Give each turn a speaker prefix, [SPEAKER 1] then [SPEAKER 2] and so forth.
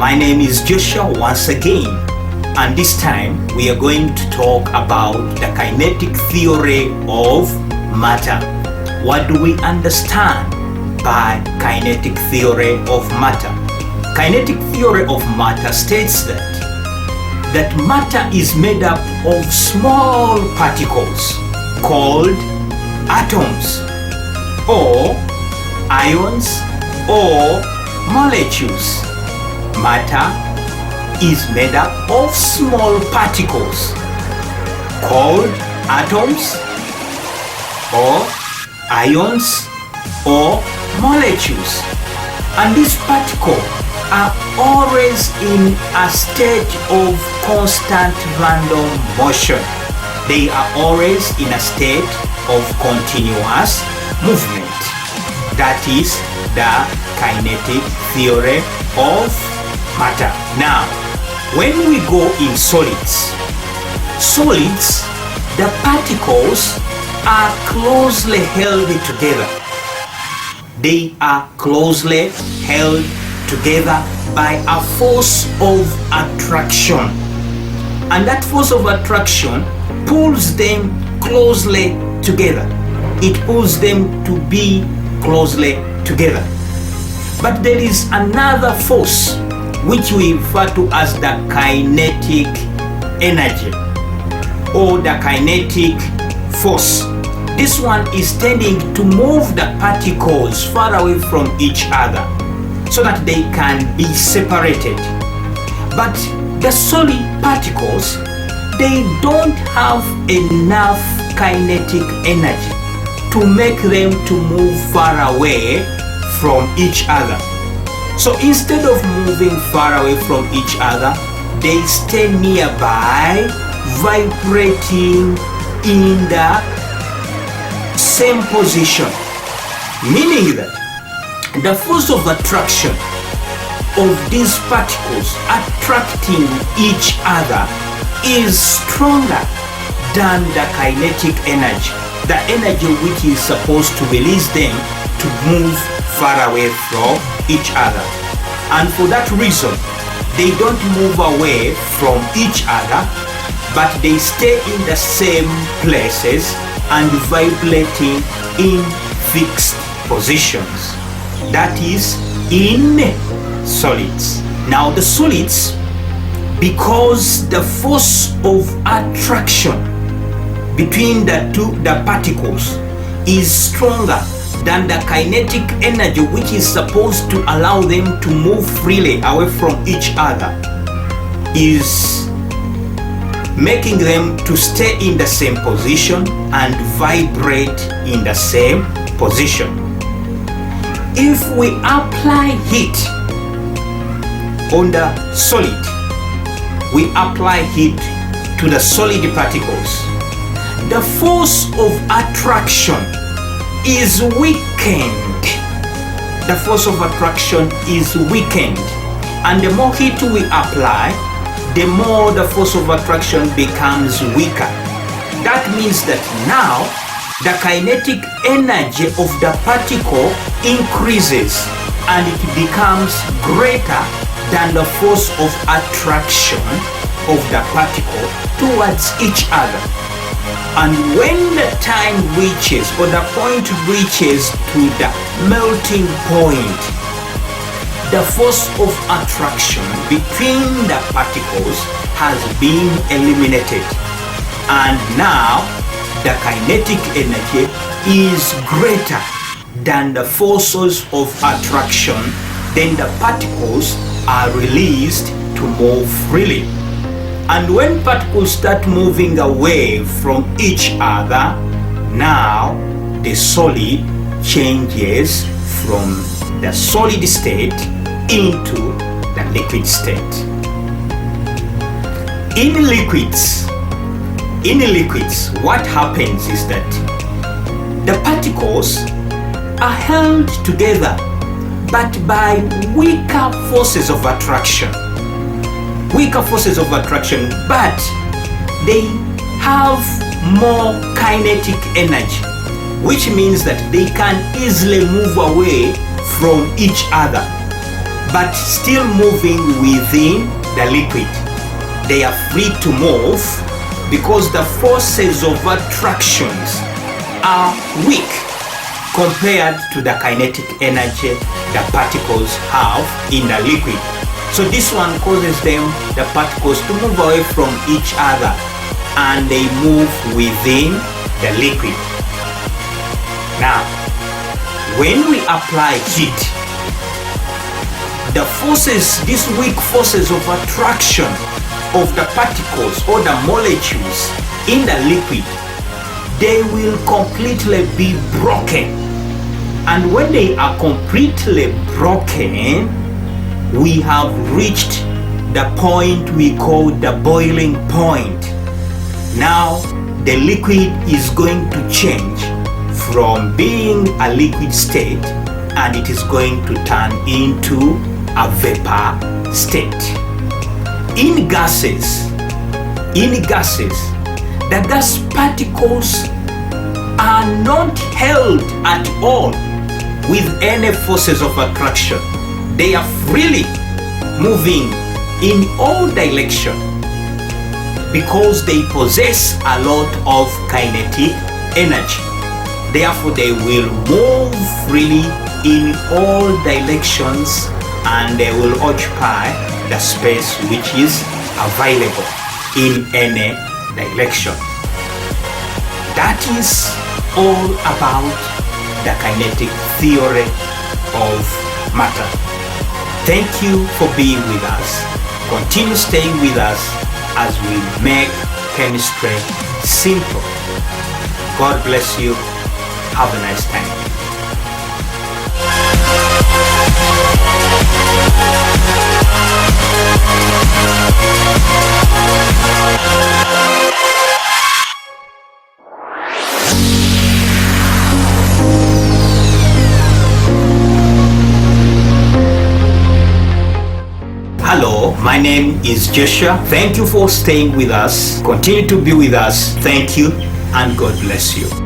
[SPEAKER 1] My name is Joshua once again, and this time we are going to talk about the kinetic theory of matter. What do we understand by kinetic theory of matter? Kinetic theory of matter states that matter is made up of small particles called atoms or ions or molecules. Matter is made up of small particles called atoms or ions or molecules, and these particles are always in a state of constant random motion. They are always in a state of continuous movement. That is the kinetic theory of matter. Now, when we go in solids, the particles are closely held together. They are closely held together by a force of attraction. And that force of attraction pulls them closely together. It pulls them to be closely together. But there is another force which we refer to as the kinetic energy or the kinetic force. This one is tending to move the particles far away from each other so that they can be separated. But the solid particles, they don't have enough kinetic energy to make them to move far away from each other. So instead of moving far away from each other, they stay nearby, vibrating in the same position, meaning that the force of attraction of these particles attracting each other is stronger than the kinetic energy, the energy which is supposed to release them to move far away from each other. And for that reason, they don't move away from each other, but they stay in the same places and vibrating in fixed positions. That is in solids. Now the solids, because the force of attraction between the particles is stronger than the kinetic energy which is supposed to allow them to move freely away from each other, is making them to stay in the same position and vibrate in the same position. If we apply heat on the solid, we apply heat to the solid particles, the force of attraction is weakened. The force of attraction is weakened, and the more heat we apply, the more the force of attraction becomes weaker. That means that now the kinetic energy of the particle increases and it becomes greater than the force of attraction of the particle towards each other. And when the time reaches, or the point reaches to the melting point, the force of attraction between the particles has been eliminated, and now the kinetic energy is greater than the forces of attraction. Then the particles are released to move freely. And when particles start moving away from each other, now the solid changes from the solid state into the liquid state. In liquids, what happens is that the particles are held together but by weaker forces of attraction. But they have more kinetic energy, which means that they can easily move away from each other. but still moving within the liquid. They are free to move because the forces of attractions are weak compared to the kinetic energy the particles have in the liquid. So this one causes the particles to move away from each other, and they move within the liquid. Now, when we apply heat, the forces, these weak forces of attraction of the particles or the molecules in the liquid, they will completely be broken. And when they are completely broken, we have reached the point we call the boiling point. Now the liquid is going to change from being a liquid state, and it is going to turn into a vapor state. In gases, the gas particles are not held at all with any forces of attraction. They are freely moving in all directions because they possess a lot of kinetic energy. Therefore, they will move freely in all directions, and they will occupy the space which is available in any direction. That is all about the kinetic theory of matter. Thank you for being with us. Continue staying with us as we make chemistry simple. God bless you. Have a nice time. Hello, my name is Joshua. Thank you for staying with us. Continue to be with us. Thank you, and God bless you.